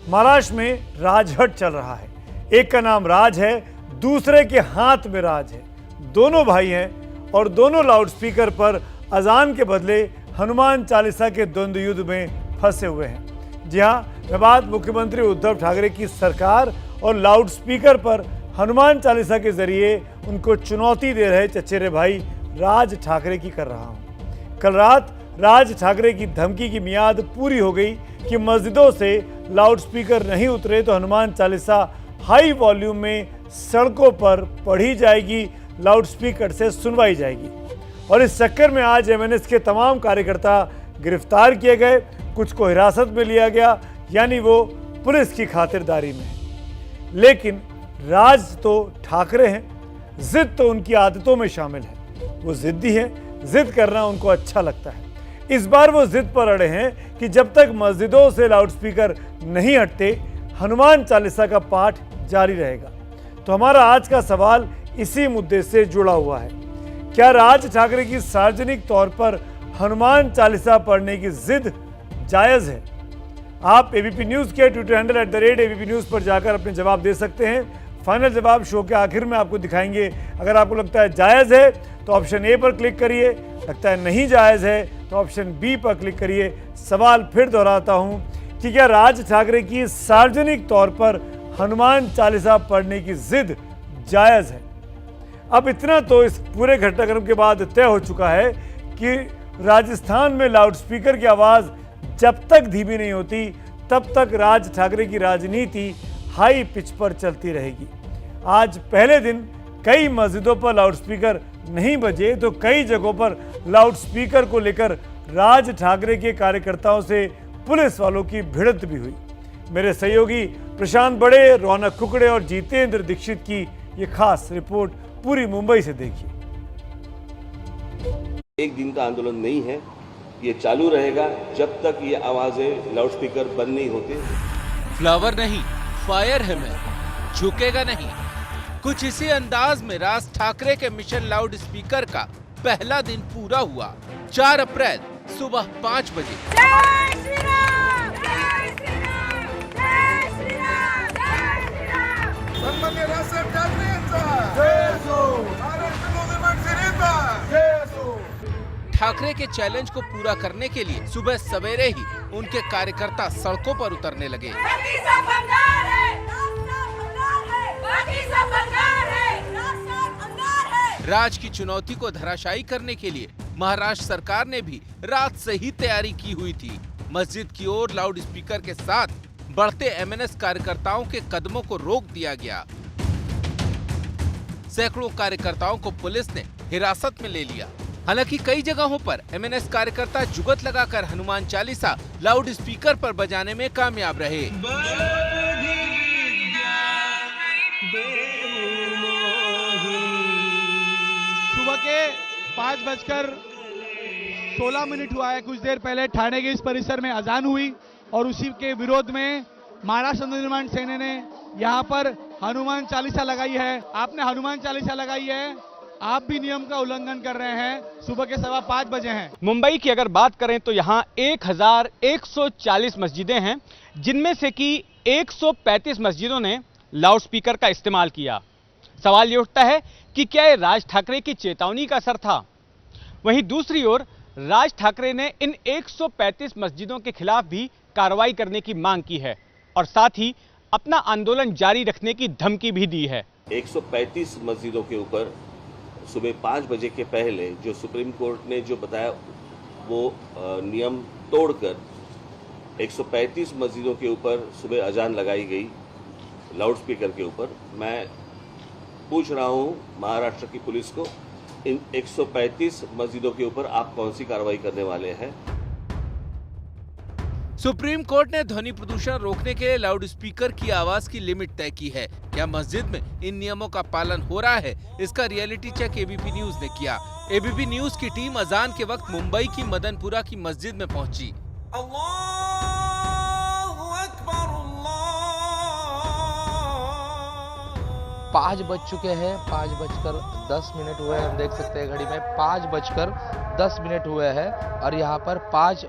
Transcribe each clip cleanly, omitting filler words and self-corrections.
महाराष्ट्र में राजहट चल रहा है। एक का नाम राज है, दूसरे के हाथ में राज है। दोनों भाई हैं और दोनों लाउडस्पीकर पर अजान के बदले हनुमान चालीसा के द्वंद्व युद्ध में फंसे हुए हैं। जी हाँ, मैं बात मुख्यमंत्री उद्धव ठाकरे की सरकार और लाउडस्पीकर पर हनुमान चालीसा के जरिए उनको चुनौती दे रहे चचेरे भाई राज ठाकरे की कर रहा हूँ। कल रात राज ठाकरे की धमकी की मियाद पूरी हो गई कि मस्जिदों से लाउडस्पीकर नहीं उतरे तो हनुमान चालीसा हाई वॉल्यूम में सड़कों पर पढ़ी जाएगी, लाउडस्पीकर से सुनवाई जाएगी। और इस चक्कर में आज एमएनएस के तमाम कार्यकर्ता गिरफ्तार किए गए, कुछ को हिरासत में लिया गया, यानी वो पुलिस की खातिरदारी में है। लेकिन राज तो ठाकरे हैं, जिद तो उनकी आदतों में शामिल है। वो जिद्दी है, जिद करना उनको अच्छा लगता है। इस बार वो जिद पर अड़े हैं कि जब तक मस्जिदों से लाउडस्पीकर नहीं हटते हनुमान चालीसा का पाठ जारी रहेगा। तो हमारा आज का सवाल इसी मुद्दे से जुड़ा हुआ है। क्या राज ठाकरे की सार्वजनिक तौर पर हनुमान चालीसा पढ़ने की जिद जायज़ है? आप एबीपी न्यूज़ के ट्विटर हैंडल @ABP न्यूज़ पर जाकर अपने जवाब दे सकते हैं। फाइनल जवाब शो के आखिर में आपको दिखाएंगे। अगर आपको लगता है जायज़ है तो ऑप्शन ए पर क्लिक करिए, लगता है नहीं जायज़ है तो ऑप्शन बी पर क्लिक करिए। सवाल फिर दोहराता हूं कि क्या राज ठाकरे की सार्वजनिक तौर पर हनुमान चालीसा पढ़ने की जिद जायज़ है? अब इतना तो इस पूरे घटनाक्रम के बाद तय हो चुका है कि राजस्थान में लाउडस्पीकर की आवाज़ जब तक धीमी नहीं होती तब तक राज ठाकरे की राजनीति हाई पिच पर चलती रहेगी। आज पहले दिन कई मस्जिदों पर लाउडस्पीकर नहीं बजे तो कई जगहों पर लाउडस्पीकर को लेकर राज ठाकरे के कार्यकर्ताओं से पुलिस वालों की भिड़ंत भी हुई। मेरे सहयोगी प्रशांत बड़े, रौनक कुकड़े और जितेंद्र दीक्षित की ये खास रिपोर्ट पूरी मुंबई से देखिए। एक दिन का आंदोलन नहीं है, ये चालू रहेगा जब तक ये आवाजें लाउडस्पीकर बंद नहीं होते। फ्लावर नहीं, फायर है मैं, झुकेगा नहीं। कुछ इसी अंदाज में राज ठाकरे के मिशन लाउड स्पीकर का पहला दिन पूरा हुआ। 4 अप्रैल सुबह 5 बजे। जय श्री राम, जय श्री राम, जय श्री राम, जय श्री राम। सन्माननीय राजसाहेब ठाकरे यांचा जय असो, महाराष्ट्र नवनिर्माण सेनेचा जय असो। ठाकरे के चैलेंज को पूरा करने के लिए सुबह सवेरे ही उनके कार्यकर्ता सड़कों पर उतरने लगे। बाकी सब अंगार है, बाकी सब अंगार है, अंगार है। राज की चुनौती को धराशायी करने के लिए महाराष्ट्र सरकार ने भी रात से ही तैयारी की हुई थी। मस्जिद की ओर लाउड स्पीकर के साथ बढ़ते एमएनएस कार्यकर्ताओं के कदमों को रोक दिया गया। सैकड़ों कार्यकर्ताओं को पुलिस ने हिरासत में ले लिया। हालांकि कई जगहों पर एमएनएस कार्यकर्ता जुगत लगाकर हनुमान चालीसा लाउड स्पीकर पर बजाने में कामयाब रहे। सुबह के 5:16 हुआ है। कुछ देर पहले ठाणे के इस परिसर में अजान हुई और उसी के विरोध में महाराष्ट्र नवनिर्माण सेना ने यहाँ पर हनुमान चालीसा लगाई है। आपने हनुमान चालीसा लगाई है, आप भी नियम का उल्लंघन कर रहे हैं। सुबह के 5:15 बजे हैं। मुंबई की अगर बात करें तो यहाँ 1140 मस्जिदें हैं, जिनमें से कि 135 मस्जिदों ने लाउडस्पीकर का इस्तेमाल किया। सवाल ये उठता है कि क्या ये राज ठाकरे की चेतावनी का असर था? वहीं दूसरी ओर राज ठाकरे ने इन 135 मस्जिदों के खिलाफ भी कार्रवाई करने की मांग की है और साथ ही अपना आंदोलन जारी रखने की धमकी भी दी है। 135 मस्जिदों के ऊपर सुबह 5 बजे के पहले जो सुप्रीम कोर्ट ने जो बताया वो नियम तोड़कर 135 मस्जिदों के ऊपर सुबह अजान लगाई गई लाउडस्पीकर के ऊपर। मैं पूछ रहा हूं महाराष्ट्र की पुलिस को, इन 135 मस्जिदों के ऊपर आप कौन सी कार्रवाई करने वाले हैं? सुप्रीम कोर्ट ने ध्वनि प्रदूषण रोकने के लिए लाउड स्पीकर की आवाज की लिमिट तय की है। क्या मस्जिद में इन नियमों का पालन हो रहा है? इसका रियलिटी चेक एबीपी न्यूज ने किया। एबीपी न्यूज की टीम अजान के वक्त मुंबई की मदनपुरा की मस्जिद में पहुंची। 5 बज चुके हैं, 5:10 हुए। हम देख सकते हैं घड़ी में 5:10 10 मिनट हुए हैं और यहाँ पर 5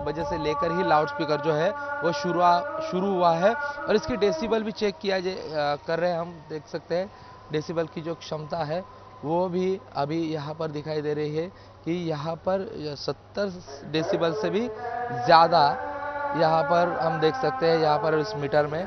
बजे से लेकर ही लाउड स्पीकर जो है वो शुरू हुआ है और इसकी डेसिबल भी चेक कर रहे हैं। हम देख सकते हैं डेसिबल की जो क्षमता है वो भी अभी यहाँ पर दिखाई दे रही है कि यहाँ पर 70 डेसिबल से भी ज़्यादा यहाँ पर हम देख सकते हैं यहाँ पर इस मीटर में।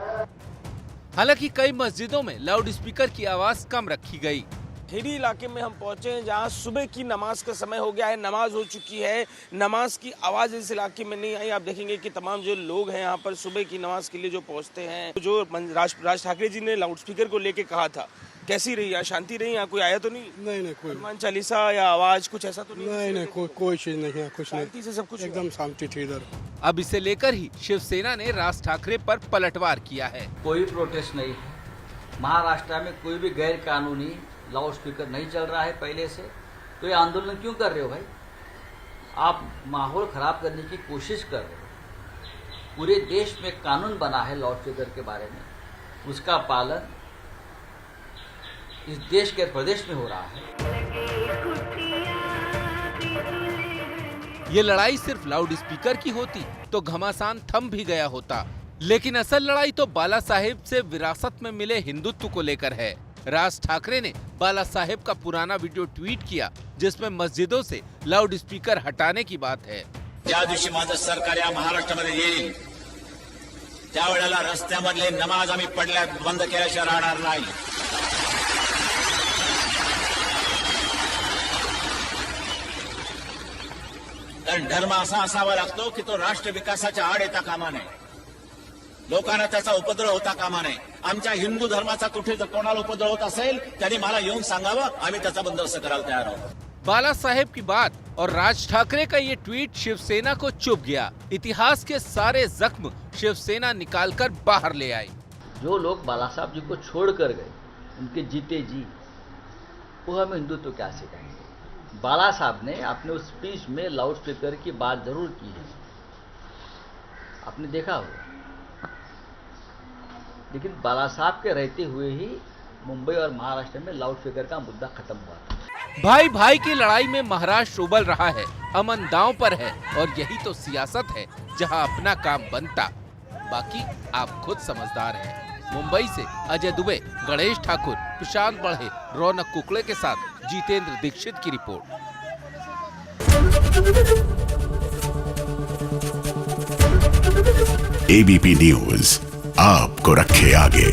हालांकि कई मस्जिदों में लाउड स्पीकर की आवाज कम रखी गई। खेड़ी इलाके में हम पहुंचे हैं जहां सुबह की नमाज का समय हो गया है, नमाज हो चुकी है, नमाज की आवाज़ इस इलाके में नहीं आई। आप देखेंगे कि तमाम जो लोग हैं यहाँ पर सुबह की नमाज के लिए जो पहुंचते हैं, जो राज ठाकरे जी ने लाउड स्पीकर को लेके कहा था, कैसी रही? यहाँ शांति रही? यहाँ कोई आया तो नहीं? नहीं कोई हनुमान चालीसा या आवाज कुछ ऐसा तो नहीं कोई चीज नहीं है, कुछ नहीं, शांति से सब कुछ एकदम शांति थी इधर। अब इसे लेकर ही शिवसेना ने राज ठाकरे पर पलटवार किया है। कोई प्रोटेस्ट नहीं है। महाराष्ट्र में कोई भी गैर कानूनी लाउड स्पीकर नहीं चल रहा है पहले से, तो ये आंदोलन क्यों कर रहे हो भाई? आप माहौल खराब करने की कोशिश कर रहे हो। पूरे देश में कानून बना है लाउड स्पीकर के बारे में, उसका पालन इस देश के प्रदेश में हो रहा है। ये लड़ाई सिर्फ लाउड स्पीकर की होती तो घमासान थम भी गया होता, लेकिन असल लड़ाई तो बाला साहेब से विरासत में मिले हिंदुत्व को लेकर है। राज ठाकरे ने बाला साहेब का पुराना वीडियो ट्वीट किया जिसमें मस्जिदों से लाउड स्पीकर हटाने की बात है। ज्या दिवशी माझं सरकार या महाराष्ट्रामध्ये येईल त्यावेळेला रस्त्यामधले नमाज आम्ही पडल्या बंद केल्याशिवाय राहणार नाही। कारण धर्म असा असावा लागतो की तो राष्ट्र विकासाच्या आड येता कामा नये, लोकांना त्याचा उपद्रव होता कामा नये। आमच्या हिंदू धर्माचा कुठे जर कोणाला उपद्रव होत असेल त्यांनी मला येऊन सांगावं, आम्ही त्याचा बंदोबस्त करायला तयार आहोत। बाला साहेब की बात और राज ठाकरे का ये ट्वीट शिवसेना को चुभ गया। इतिहास के सारे जख्म शिवसेना निकालकर बाहर ले आई। जो लोग बाला साहब जी को छोड़ कर गए, उनके जीते जी, वो हमें हिंदुत्व क्या सिखाएंगे? बाला साहब ने अपने उस स्पीच में लाउड स्पीकर की बात जरूर की है, आपने देखा होगा, लेकिन बाला साहब के रहते हुए ही मुंबई और महाराष्ट्र में लाउड स्पीकर का मुद्दा खत्म हुआ था। भाई भाई की लड़ाई में महाराष्ट्र उबल रहा है, अमन दांव पर है और यही तो सियासत है जहां अपना काम बनता, बाकी आप खुद समझदार हैं। मुंबई से अजय दुबे, गणेश ठाकुर, प्रशांत बढ़े, रौनक कुकड़े के साथ जितेंद्र दीक्षित की रिपोर्ट। एबीपी न्यूज आपको रखे आगे।